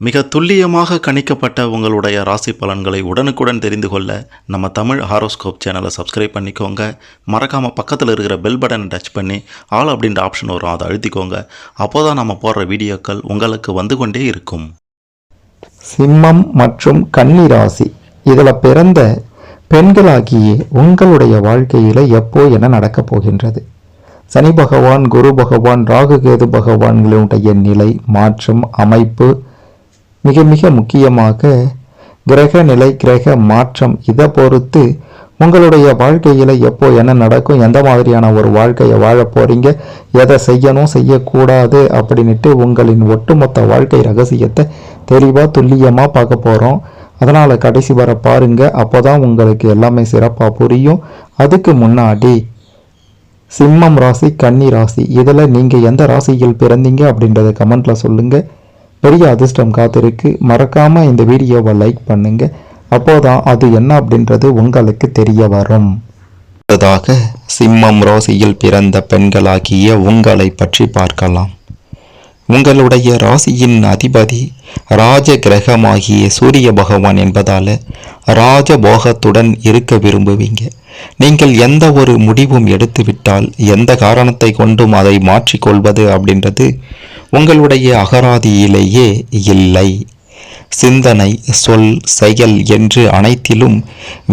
மிக துல்லியமாக கணிக்கப்பட்ட உங்களுடைய ராசி பலன்களை உடனுக்குடன் தெரிந்து கொள்ள நம்ம தமிழ் ஹாரோஸ்கோப் சேனலை சப்ஸ்கிரைப் பண்ணிக்கோங்க. மறக்காமல் பக்கத்தில் இருக்கிற பெல் பட்டனை டச் பண்ணி ஆல் அப்படின்ற ஆப்ஷன் வரும், அதை அழுத்திக்கோங்க. அப்போ தான் நம்ம போடுற வீடியோக்கள் உங்களுக்கு வந்து கொண்டே இருக்கும். சிம்மம் மற்றும் கன்னி ராசி இதில் பிறந்த பெண்களாகிய உங்களுடைய வாழ்க்கையில் எப்போ என்ன நடக்கப் போகின்றது? சனி பகவான், குரு பகவான், ராகு கேது பகவான்களுடைய நிலை மாற்றம் அமைப்பு, மிக மிக முக்கியமாக கிரக நிலை கிரக மாற்றம், இதை பொறுத்து உங்களுடைய வாழ்க்கையில் எப்போ என்ன நடக்கும், எந்த மாதிரியான ஒரு வாழ்க்கையை வாழ போகிறீங்க, எதை செய்யணும் செய்யக்கூடாது அப்படின்ட்டு உங்களின் ஒட்டுமொத்த வாழ்க்கை ரகசியத்தை தெளிவாக துல்லியமாக பார்க்க போகிறோம். அதனால் கடைசி வர பாருங்கள், அப்போ தான் உங்களுக்கு எல்லாமே சிறப்பாக புரியும். அதுக்கு முன்னாடி சிம்மம் ராசி, கன்னி ராசி இதில் நீங்கள் எந்த ராசியில் பிறந்தீங்க அப்படின்றத கமெண்ட்டில் சொல்லுங்கள். பெரிய அதிர்ஷ்டம் காத்திருக்கு. மறக்காமல் இந்த வீடியோவை லைக் பண்ணுங்க, அப்போதான் அது என்ன அப்படின்றது உங்களுக்கு தெரிய வரும். அடுத்ததாக சிம்மம் ராசியில் பிறந்த பெண்களாகிய உங்களை பற்றி பார்க்கலாம். உங்களுடைய ராசியின் அதிபதி ராஜ கிரகமாகிய சூரிய பகவான் என்பதால் ராஜபோகத்துடன் இருக்க விரும்புவீங்க. நீங்கள் எந்த ஒரு முடிவும் எடுத்துவிட்டால் எந்த காரணத்தை கொண்டும் அதை மாற்றிக்கொள்வது அப்படின்றது உங்களுடைய அகராதியிலேயே இல்லை. சிந்தனை, சொல், செயல் என்று அனைத்திலும்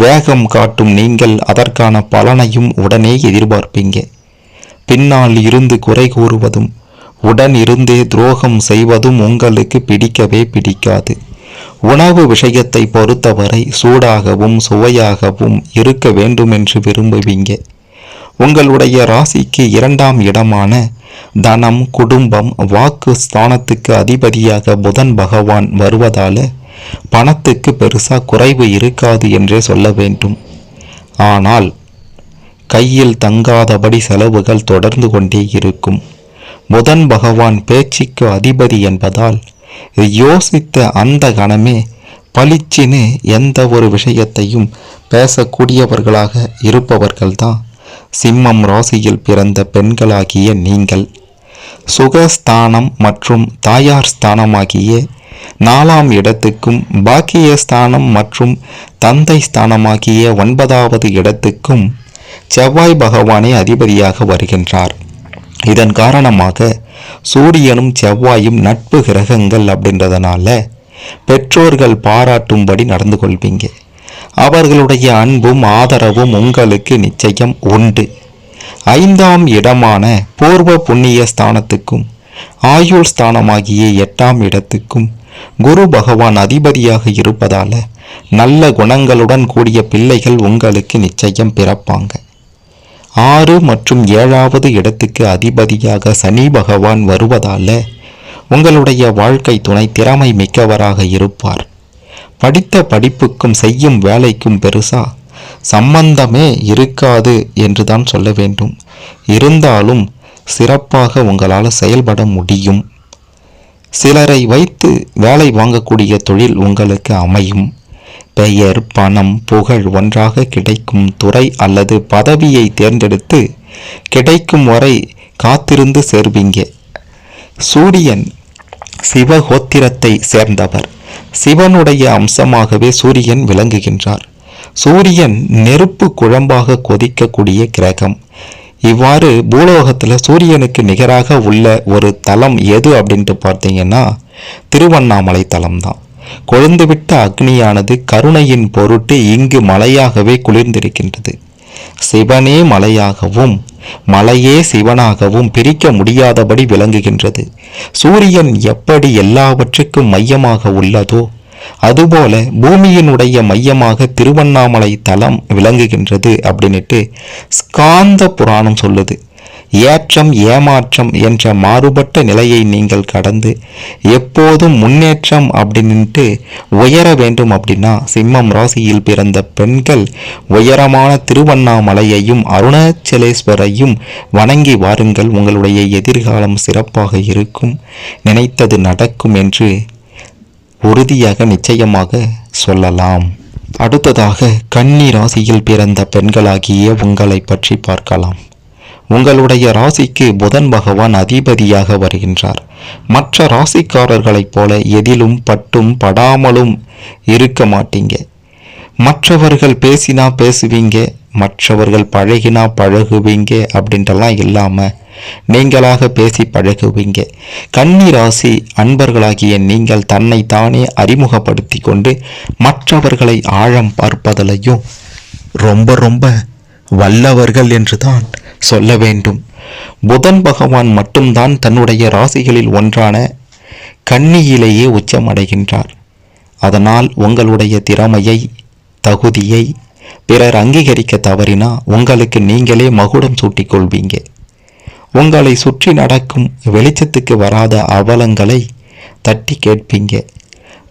வேகம் காட்டும் நீங்கள் அதற்கான பலனையும் உடனே எதிர்பார்ப்பீங்க. பின்னால் இருந்து குறை கூறுவதும் உடன் இருந்தே துரோகம் செய்வதும் உங்களுக்கு பிடிக்கவே பிடிக்காது. உணவு விஷயத்தை பொறுத்தவரை சூடாகவும் சுவையாகவும் இருக்க வேண்டும் என்று விரும்புவீங்க. உங்களுடைய ராசிக்கு 2ஆம் இடமான தனம், குடும்பம், வாக்கு ஸ்தானத்துக்கு அதிபதியாக புதன் பகவான் வருவதால பணத்துக்கு பெருசா குறைவு இருக்காது என்றே சொல்ல வேண்டும். ஆனால் கையில் தங்காதபடி செலவுகள் தொடர்ந்து கொண்டே இருக்கும். புதன் பகவான் பேச்சுக்கு அதிபதி என்பதால் யோசித்த அந்த கணமே பளிச்சின்னு எந்த ஒரு விஷயத்தையும் பேசக்கூடியவர்களாக இருப்பவர்கள்தான் சிம்மம் ராசியில் பிறந்த பெண்களாகிய நீங்கள். சுகஸ்தானம் மற்றும் தாயார் ஸ்தானமாகிய 4ஆம் இடத்துக்கும் பாக்கியஸ்தானம் மற்றும் தந்தை ஸ்தானமாகிய 9வது இடத்துக்கும் செவ்வாய் பகவானே அதிபதியாக வருகின்றார். இதன் காரணமாக சூரியனும் செவ்வாயும் நட்பு கிரகங்கள் அப்படின்றதுனால பெற்றோர்கள் பாராட்டும்படி நடந்து கொள்வீங்க. அவர்களுடைய அன்பும் ஆதரவும் உங்களுக்கு நிச்சயம் உண்டு. 5ஆம் இடமான பூர்வ புண்ணிய ஸ்தானத்துக்கும் ஆயுள் ஸ்தானமாகிய 8ஆம் இடத்துக்கும் குரு பகவான் அதிபதியாக இருப்பதால நல்ல குணங்களுடன் கூடிய பிள்ளைகள் உங்களுக்கு நிச்சயம் பிறப்பாங்க. 6 மற்றும் 7வது இடத்துக்கு அதிபதியாக சனி பகவான் வருவதால உங்களுடைய வாழ்க்கை துணை திறமை மிக்கவராக இருப்பார். படித்த படிப்புக்கும் செய்யும் வேலைக்கும் பெருசா சம்பந்தமே இருக்காது என்றுதான் சொல்ல வேண்டும். இருந்தாலும் சிறப்பாக உங்களால் செயல்பட முடியும். சிலரை வைத்து வேலை வாங்கக்கூடிய தொழில் உங்களுக்கு அமையும். பெயர், பணம், புகழ் ஒன்றாக கிடைக்கும் துறை அல்லது பதவியை தேர்ந்தெடுத்து கிடைக்கும் வரை காத்திருந்து சேர்வீங்க. சூரியன் சிவகோத்திரத்தை சேர்ந்தவர். சிவனுடைய அம்சமாகவே சூரியன் விளங்குகின்றார். சூரியன் நெருப்பு குழம்பாக கொதிக்கக்கூடிய கிரகம். இவ்வாறு பூலோகத்தில் சூரியனுக்கு நிகராக உள்ள ஒரு தலம் எது அப்படின்ட்டு பார்த்தீங்கன்னா திருவண்ணாமலை தலம்தான். கொழுந்துவிட்ட அக்னியானது கருணையின் பொருட்டு இங்கு மலையாகவே குளிர்ந்திருக்கின்றது. சிவனே மலையாகவும் மலையே சிவனாகவும் பிரிக்க முடியாதபடி விளங்குகின்றது. சூரியன் எப்படி எல்லாவற்றுக்கும் மையமாக உள்ளதோ அதுபோல பூமியினுடைய மையமாக திருவண்ணாமலை தலம் விளங்குகின்றது அப்படின்ட்டு ஸ்காந்த புராணம் சொல்லுது. ஏற்றம் ஏமாற்றம் என்ற மாறுபட்ட நிலையை நீங்கள் கடந்து எப்போதும் முன்னேற்றம் அப்படின்ட்டு உயர வேண்டும் அப்படின்னா சிம்மம் ராசியில் பிறந்த பெண்கள் உயரமான திருவண்ணாமலையையும் அருணாச்சலேஸ்வரையும் வணங்கி வாருங்கள். உங்களுடைய எதிர்காலம் சிறப்பாக இருக்கும், நினைத்தது நடக்கும் என்று உறுதியாக நிச்சயமாக சொல்லலாம். அடுத்ததாக கன்னி ராசியில் பிறந்த பெண்களாகிய உங்களை பற்றி பார்க்கலாம். உங்களுடைய ராசிக்கு புதன் பகவான் அதிபதியாக வருகின்றார். மற்ற ராசிக்காரர்களைப் போல எதிலும் பட்டும் படாமலும் இருக்க மாட்டீங்க. மற்றவர்கள் பேசினா பேசுவீங்க, மற்றவர்கள் பழகினா பழகுவீங்க அப்படின்றலாம் இல்லாமல் நீங்களாக பேசி பழகுவீங்க. கன்னி ராசி அன்பர்களாகிய நீங்கள் தன்னை தானே அறிமுகப்படுத்தி கொண்டு மற்றவர்களை ஆழம் பார்ப்பதிலையும் ரொம்ப ரொம்ப வல்லவர்கள் என்றுதான் சொல்ல வேண்டும். புதன் பகவான் மட்டும்தான் தன்னுடைய ராசிகளில் ஒன்றான கன்னியிலேயே உச்சமடைகின்றார். அதனால் உங்களுடைய திறமையை, தகுதியை பிறர் அங்கீகரிக்க தவறினா உங்களுக்கு நீங்களே மகுடம் சூட்டிக் கொள்வீங்க. உங்களை சுற்றி நடக்கும் வெளிச்சத்துக்கு வராத அவலங்களை தட்டி கேட்பீங்க.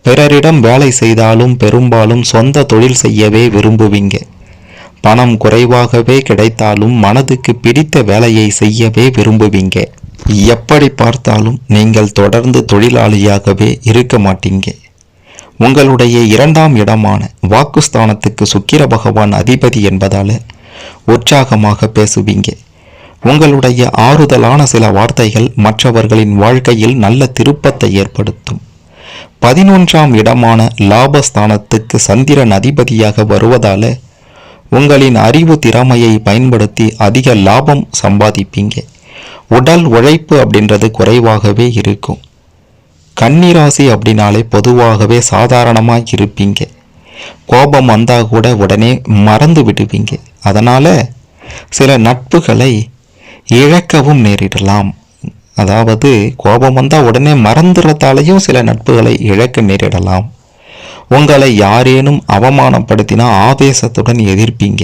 பிறரிடம் வேலை செய்தாலும் பெரும்பாலும் சொந்த தொழில் செய்யவே விரும்புவீங்க. பணம் குறைவாகவே கிடைத்தாலும் மனதுக்கு பிடித்த வேலையை செய்யவே விரும்புவீங்க. எப்படி பார்த்தாலும் நீங்கள் தொடர்ந்து தொழிலாளியாகவே இருக்க மாட்டீங்க. உங்களுடைய 2ஆம் இடமான வாக்குஸ்தானத்துக்கு சுக்கிர பகவான் அதிபதி என்பதால உற்சாகமாக பேசுவீங்க. உங்களுடைய ஆறுதலான சில வார்த்தைகள் மற்றவர்களின் வாழ்க்கையில் நல்ல திருப்பத்தை ஏற்படுத்தும். 11ஆம் இடமான லாபஸ்தானத்துக்கு சந்திரன் அதிபதியாக வருவதால உங்களின் அறிவு திறமையை பயன்படுத்தி அதிக லாபம் சம்பாதிப்பீங்க. உடல் உழைப்பு அப்படின்றது குறைவாகவே இருக்கும். கன்னிராசி அப்படின்னாலே பொதுவாகவே சாதாரணமாக இருப்பீங்க. கோபம் வந்தால் கூட உடனே மறந்து விடுவீங்க. அதனால் சில நட்புகளை இழக்கவும் நேரிடலாம். அதாவது கோபம் வந்தால் உடனே மறந்துறதாலையும் சில நட்புகளை இழக்க நேரிடலாம். உங்களை யாரேனும் அவமானப்படுத்தினா ஆவேசத்துடன் எதிர்ப்பீங்க.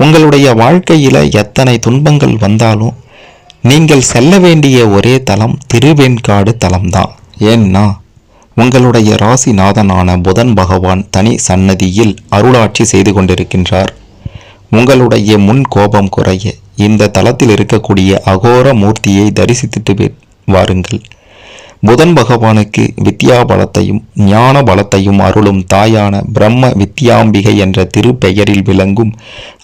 உங்களுடைய வாழ்க்கையில் எத்தனை துன்பங்கள் வந்தாலும் நீங்கள் செல்ல வேண்டிய ஒரே தலம் திருவெண்காடு தலம்தான். ஏன்னா உங்களுடைய ராசிநாதனான புதன் பகவான் தனி சன்னதியில் அருளாட்சி செய்து கொண்டிருக்கின்றார். உங்களுடைய முன் கோபம் குறைய இந்த தலத்தில் இருக்கக்கூடிய அகோர மூர்த்தியை தரிசித்துட்டு வாருங்கள். புதன் பகவானுக்கு வித்யா பலத்தையும் ஞான பலத்தையும் அருளும் தாயான பிரம்ம வித்யாம்பிகை என்ற திருப்பெயரில் விளங்கும்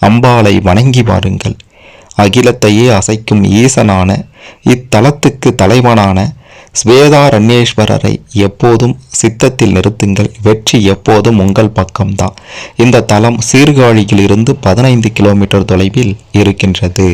அம்பாளை வணங்கி வாருங்கள். அகிலத்தையே அசைக்கும் ஈசனான இத்தலத்துக்கு தலைவனான ஸ்வேதாரண்யேஸ்வரரை எப்போதும் சித்தத்தில் நிறுத்துங்கள். வெற்றி எப்போதும் உங்கள் பக்கம்தான். இந்த தலம் சீர்காழியிலிருந்து 15 கிலோமீட்டர் தொலைவில் இருக்கின்றது.